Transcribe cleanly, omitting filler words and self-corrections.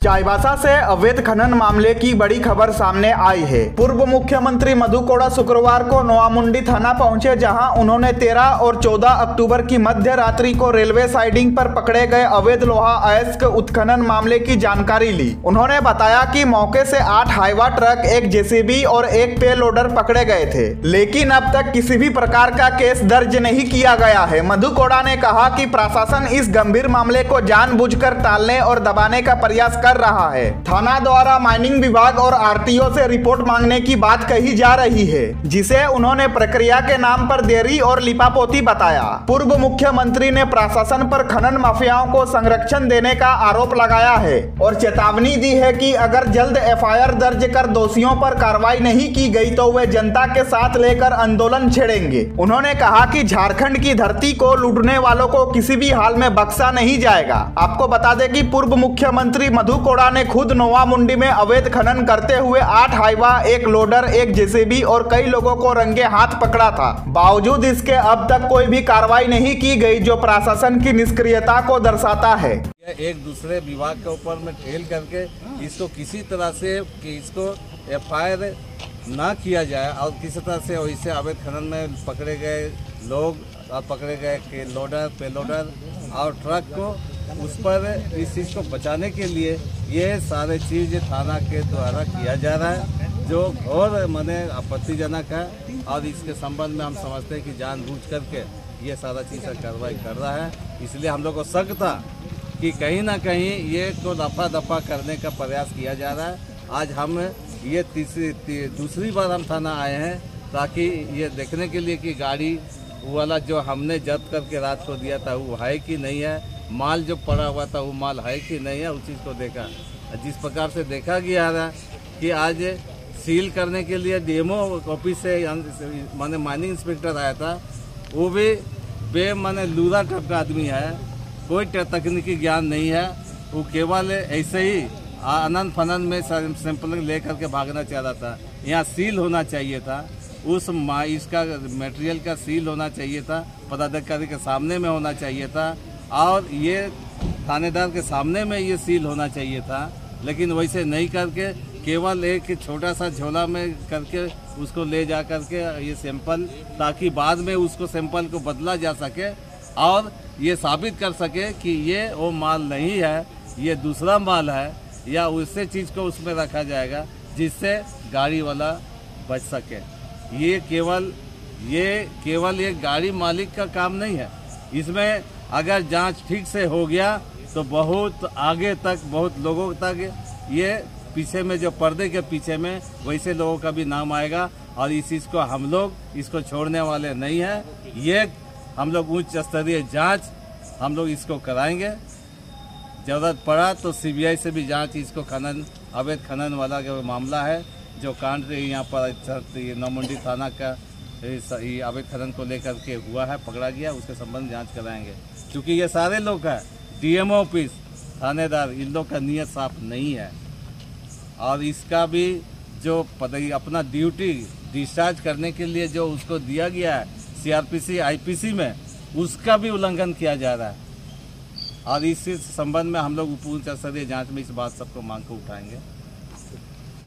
चाईबासा से अवैध खनन मामले की बड़ी खबर सामने आई है। पूर्व मुख्यमंत्री मधु कोड़ा शुक्रवार को नोआमुंडी थाना पहुंचे, जहां उन्होंने 13 और 14 अक्टूबर की मध्य रात्रि को रेलवे साइडिंग पर पकड़े गए अवैध लोहा अयस्क उत्खनन मामले की जानकारी ली। उन्होंने बताया कि मौके से 8 हाईवा ट्रक, एक जेसीबी और एक पे लोडर पकड़े गए थे, लेकिन अब तक किसी भी प्रकार का केस दर्ज नहीं किया गया है। मधु कोड़ा ने कहा कि प्रशासन इस गंभीर मामले को जानबूझकर टालने और दबाने का प्रयास कर रहा है। थाना द्वारा माइनिंग विभाग और आरटीओ से रिपोर्ट मांगने की बात कही जा रही है, जिसे उन्होंने प्रक्रिया के नाम पर देरी और लिपापोती बताया। पूर्व मुख्यमंत्री ने प्रशासन पर खनन माफियाओं को संरक्षण देने का आरोप लगाया है और चेतावनी दी है कि अगर जल्द एफआईआर दर्ज कर दोषियों पर कार्रवाई नहीं की गई तो वे जनता के साथ लेकर आंदोलन छेड़ेंगे। उन्होंने कहा कि झारखंड की धरती को लूटने वालों को किसी भी हाल में बख्शा नहीं जाएगा। आपको बता दें कि पूर्व मुख्यमंत्री मधु कोड़ा ने खुद नोआमुंडी में अवैध खनन करते हुए 8 हाईवा, एक लोडर, एक जेसीबी और कई लोगों को रंगे हाथ पकड़ा था। बावजूद इसके अब तक कोई भी कार्रवाई नहीं की गई, जो प्रशासन की निष्क्रियता को दर्शाता है। एक दूसरे विभाग के ऊपर में ठेल करके इसको किसी तरह से कि इसको एफआईआर ना किया जाए और किसी तरह से वैसे अवैध खनन में पकड़े गए लोग और पकड़े गए लोडर, पे लोडर और ट्रक को उस पर इस चीज़ को बचाने के लिए ये सारे चीज़ थाना के द्वारा किया जा रहा है, जो घोर माने आपत्तिजनक है। और इसके संबंध में हम समझते हैं कि जानबूझ करके ये सारा चीज़ का कार्रवाई कर रहा है। इसलिए हम लोग को शक था कि कहीं ना कहीं ये को दफा दफा करने का प्रयास किया जा रहा है। आज हम ये दूसरी बार हम थाना आए हैं ताकि ये देखने के लिए कि गाड़ी वाला जो हमने जब्त करके रात को दिया था वो है कि नहीं है, माल जो पड़ा हुआ था वो माल है कि नहीं है, उस चीज़ को देखा। जिस प्रकार से देखा गया है कि आज सील करने के लिए डीएमओ ऑफिस से माने माइनिंग इंस्पेक्टर आया था, वो भी माने लूरा टाइप का आदमी है, कोई तकनीकी ज्ञान नहीं है, वो केवल ऐसे ही आनंद फनन में सैंपलिंग ले करके भागना चाह रहा था। यहाँ सील होना चाहिए था, उस इसका मटेरियल का सील होना चाहिए था, पदाधिकारी के सामने में होना चाहिए था और ये थानेदार के सामने में ये सील होना चाहिए था, लेकिन वैसे नहीं करके केवल एक छोटा सा झोला में करके उसको ले जा करके ये सैंपल, ताकि बाद में उसको सैंपल को बदला जा सके और ये साबित कर सके कि ये वो माल नहीं है, ये दूसरा माल है, या उससे चीज़ को उसमें रखा जाएगा जिससे गाड़ी वाला बच सके। ये केवल एक गाड़ी मालिक का काम नहीं है। इसमें अगर जांच ठीक से हो गया तो बहुत आगे तक, बहुत लोगों तक ये पीछे में जो पर्दे के पीछे में वैसे लोगों का भी नाम आएगा और इस चीज़ को हम लोग इसको छोड़ने वाले नहीं हैं। ये हम लोग उच्च स्तरीय जांच हम लोग इसको कराएंगे। ज़रूरत पड़ा तो सीबीआई से भी जांच इसको अवैध खनन वाला का मामला है जो कांड यहाँ पर नोआमुंडी थाना का अवैध खनन को लेकर के हुआ है, पकड़ा गया, उसके संबंध जांच कराएंगे। क्योंकि ये सारे लोग हैं, डीएमओ ऑफिस, थानेदार, इन लोग का नीयत साफ नहीं है और इसका भी जो अपना ड्यूटी डिस्चार्ज करने के लिए जो उसको दिया गया है सीआरपीसी आईपीसी में, उसका भी उल्लंघन किया जा रहा है। और इस संबंध में हम लोग उच्च स्तरीय जांच में इस बात सबको मांग को उठाएंगे।